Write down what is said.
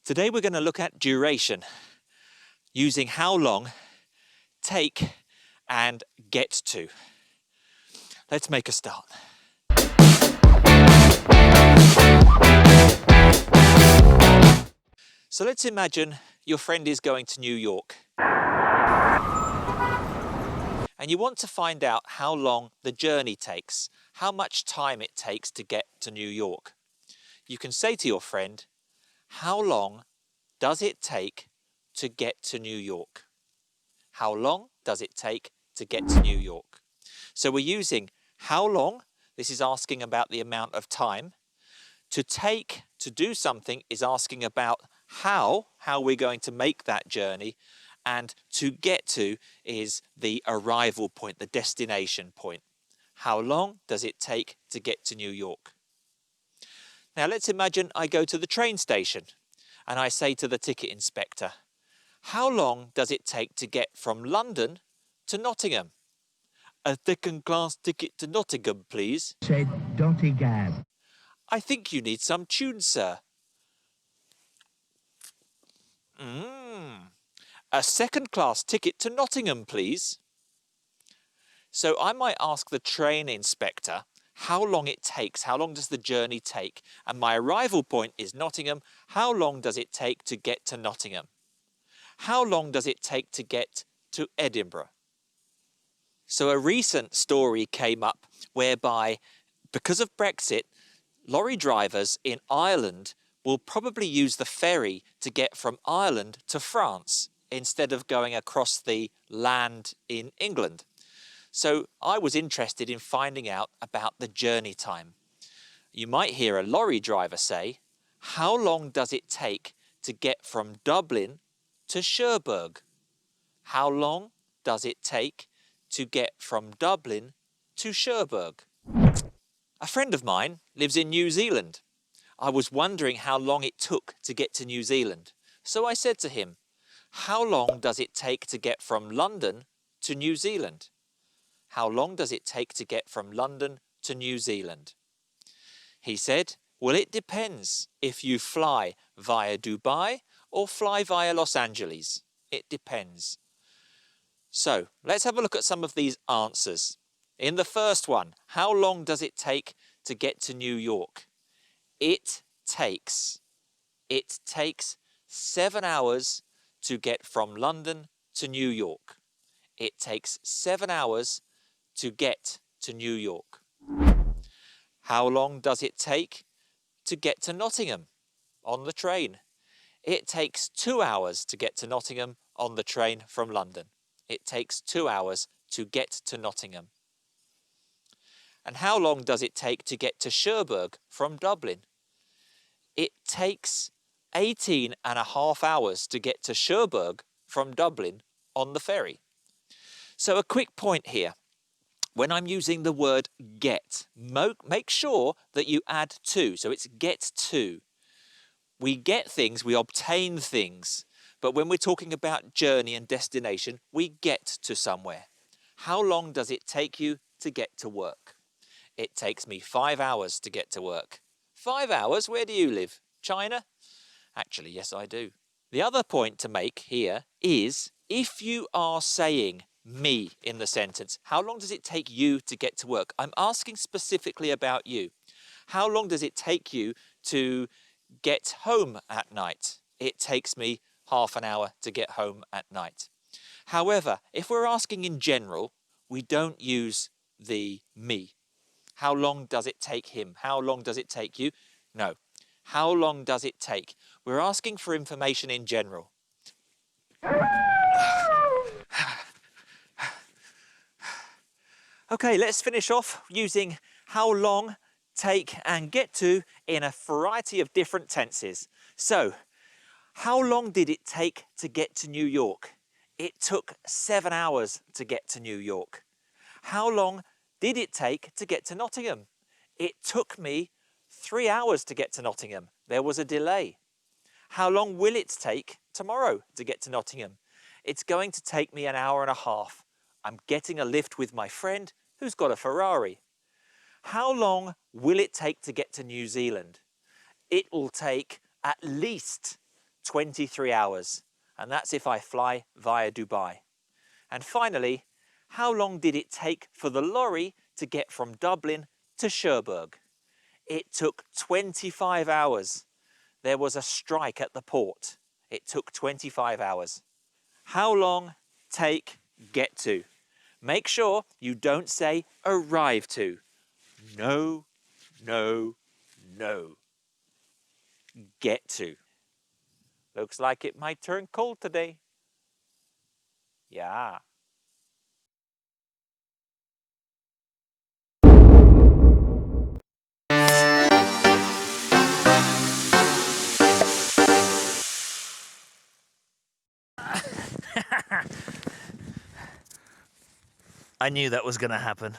Today we're going to look at duration, using how long, take, and get to. Let's make a start. So let's imagine your friend is going to New York. And you want to find out how long the journey takes, how much time it takes to get to New York. You can say to your friend, how long does it take to get to New York? How long does it take to get to New York? So we're using how long, this is asking about the amount of time. To take, to do something, is asking about how we're going to make that journey. And to get to is the arrival point, the destination point. How long does it take to get to New York? Now let's imagine I go to the train station and I say to the ticket inspector, how long does it take to get from London to Nottingham? A second-class ticket to Nottingham, please. Said Dottingham. I think you need some tunes, sir. A second-class ticket to Nottingham, please. So I might ask the train inspector how long it takes, how long does the journey take? And my arrival point is Nottingham. How long does it take to get to Nottingham? How long does it take to get to Edinburgh? So a recent story came up whereby, because of Brexit, lorry drivers in Ireland will probably use the ferry to get from Ireland to France instead of going across the land in England. So I was interested in finding out about the journey time. You might hear a lorry driver say, how long does it take to get from Dublin to Cherbourg? How long does it take to get from Dublin to Cherbourg? A friend of mine lives in New Zealand. I was wondering how long it took to get to New Zealand. So I said to him, how long does it take to get from London to New Zealand? How long does it take to get from London to New Zealand? He said, well, it depends if you fly via Dubai or fly via Los Angeles. It depends. So let's have a look at some of these answers. In the first one, how long does it take to get to New York? It takes 7 hours to get from London to New York. It takes 7 hours to get to New York. How long does it take to get to Nottingham on the train? It takes 2 hours to get to Nottingham on the train from London. It takes 2 hours to get to Nottingham. And how long does it take to get to Cherbourg from Dublin? It takes 18.5 hours to get to Cherbourg from Dublin on the ferry. So a quick point here. When I'm using the word get, make sure that you add to. So it's get to. We get things, we obtain things. But when we're talking about journey and destination, we get to somewhere. How long does it take you to get to work? It takes me 5 hours to get to work. 5 hours? Where do you live? China? Actually, yes, I do. The other point to make here is if you are saying me in the sentence, how long does it take you to get to work? I'm asking specifically about you. How long does it take you to get home at night? It takes me half an hour to get home at night. However, if we're asking in general, we don't use the me. How long does it take him? How long does it take you? No. How long does it take? We're asking for information in general. Okay, let's finish off using how long, take, and get to in a variety of different tenses. So, how long did it take to get to New York? It took 7 hours to get to New York. How long did it take to get to Nottingham? It took me 3 hours to get to Nottingham. There was a delay. How long will it take tomorrow to get to Nottingham? It's going to take me an hour and a half. I'm getting a lift with my friend who's got a Ferrari. How long will it take to get to New Zealand? It will take at least 23 hours. And that's if I fly via Dubai. And finally, how long did it take for the lorry to get from Dublin to Cherbourg? It took 25 hours. There was a strike at the port. It took 25 hours. How long, take, get to? Make sure you don't say arrive to. No, no, no. Get to. Looks like it might turn cold today. Yeah. I knew that was going to happen.